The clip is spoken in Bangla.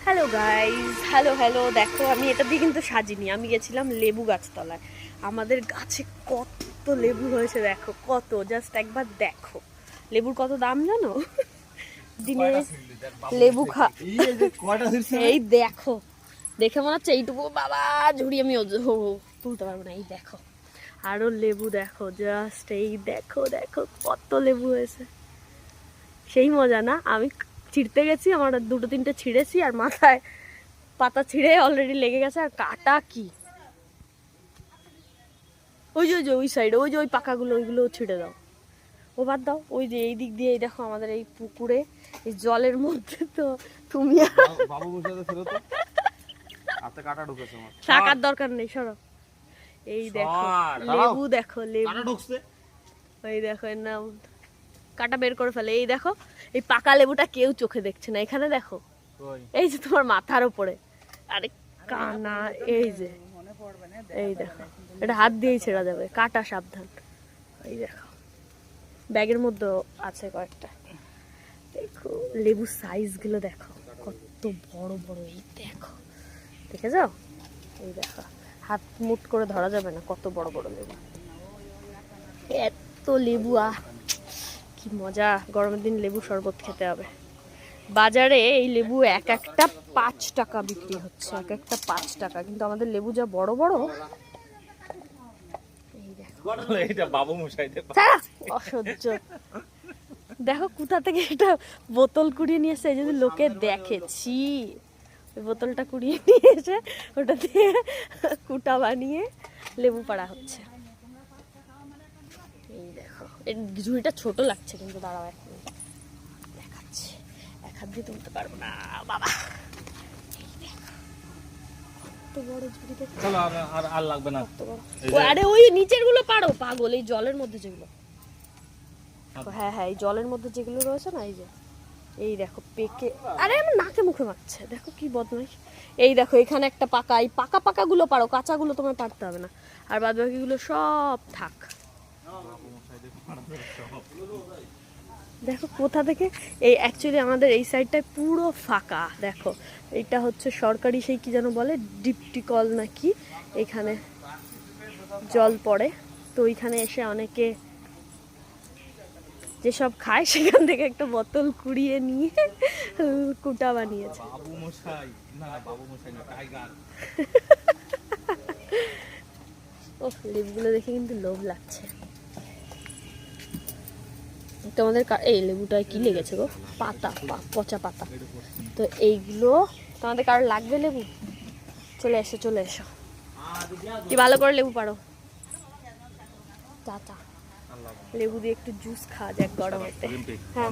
Hello guys, hello hello. দেখো আমি এটা দিয়ে কিন্তু সাজিনি, আমি গেছিলাম লেবু গাছতলায়। আমাদের গাছে কত লেবু হয়েছে দেখো, কত, জাস্ট একবার দেখো। লেবুর কত দাম জানো? দিনে লেবু এই দেখো, দেখে মনে হচ্ছে এইটুকু বাবা ঝুড়ি আমি তুলতে পারবো না। এই দেখো আরো লেবু দেখো, জাস্ট এই দেখো দেখো কত লেবু হয়েছে। সেই মজা না? আমি ছিঁড়তে গেছি, আমার দুটো তিনটে ছিঁড়েছি আর মাথায় পাতা ছিঁড়ে অলরেডি লেগে গেছে। আর কাটা কি ওই যে ওই সাইডে ওই যে ওই পাকাগুলো, ওইগুলো ছিঁড়ে দাও। ও বাদ দাও, ওই যে এই দিক দিয়ে এই দেখো আমাদের এই পুকুরে এই জলের মধ্যে তো তুমি বাবু বসে ছিল তো হাতে কাটা ঢুকেছে আমার। টাকার দরকার নেই, সরো। এই দেখো লেবু, দেখো লেবু কাটা ঢুকছে। ওই দেখো এর নাম কাটা বের করে ফেলে। এই দেখো এই পাকা লেবুটা কেউ চোখে দেখছে না। এখানে দেখো, এই যে তোমার মাথার উপরে। আরে কানা, এই যে এই দেখো, এটা হাত দিয়েই ছেড়া যাবে, কাটা সাবধান। এই দেখো ব্যাগের মধ্যে আছে কয়েকটা। দেখো লেবু সাইজ গুলো দেখো কত বড় বড়। এই দেখো, দেখে যাও, এই দেখো হাত মুট করে ধরা যাবে না, কত বড় বড় লেবু। এত লেবু, কি মজা! গরমের দিন লেবু শরবত খেতে হবে। বাজারে এই লেবু এক একটা 5 টাকা বিক্রি হচ্ছে, এক একটা 5 টাকা, কিন্তু আমাদের লেবু যা বড় বড়। এই দেখো এটা বাবু মশাইতে অসহ্য। দেখো কোথা থেকে এটা বোতল কুড়িয়ে নিয়ে এসে, যদি লোকে দেখেছি ওই বোতলটা কুড়িয়ে নিয়ে এসে ওটা দিয়ে কুটা বানিয়ে লেবু পাড়া হচ্ছে। এই দেখো এই ঝুড়িটা ছোট লাগছে, কিন্তু দাঁড়াও এক মিনিট দেখাচ্ছি। এক হাত দিয়ে তুলতে পারবো না বাবা। কত বড় ঝুড়ি দেখো। চলো আর লাগবে না। আরে ওই নিচের গুলো পারো পাগল, এই জলের মধ্যে যেগুলো, হ্যাঁ হ্যাঁ এই জলের মধ্যে যেগুলো রয়েছে না, এই যে এই দেখো পেকে। আরে আমার নাকে মুখে মারছে, দেখো কি বদমাইশ। এই দেখো এখানে একটা পাকা, এই পাকা পাকা গুলো পারো, কাঁচা গুলো তোমার পারতে হবে না। আর বাদ বাকি গুলো সব থাক। দেখো কোথা থেকে, এই অ্যাকচুয়ালি আমাদের এই সাইডটায় পুরো ফাঁকা। দেখো এইটা হচ্ছে সরকারি সেই কি যেন বলে, ডিপটি কল নাকি, এখানে জল পড়ে। তো ওইখানে এসে অনেকে যেসব খায় সেখান থেকে একটা বোতল কুড়িয়ে নিয়ে কুটা বানিয়েছে। বাবু মশাই না, বাবু মশাই না, টাইগার। ও লেবুগুলো দেখে কিন্তু লোভ লাগছে। তোমাদের এই লেবুটায় কি লেগেছে গো? পাতা, পচা পাতা। তো এইগুলো তোমাদের কারো লাগবে লেবু? চলে এসো চলে এসো, কি ভালো করে লেবু পারো। চাচা লেবু দিয়ে একটু জুস খাওয়া যাক গরমেতে। হ্যাঁ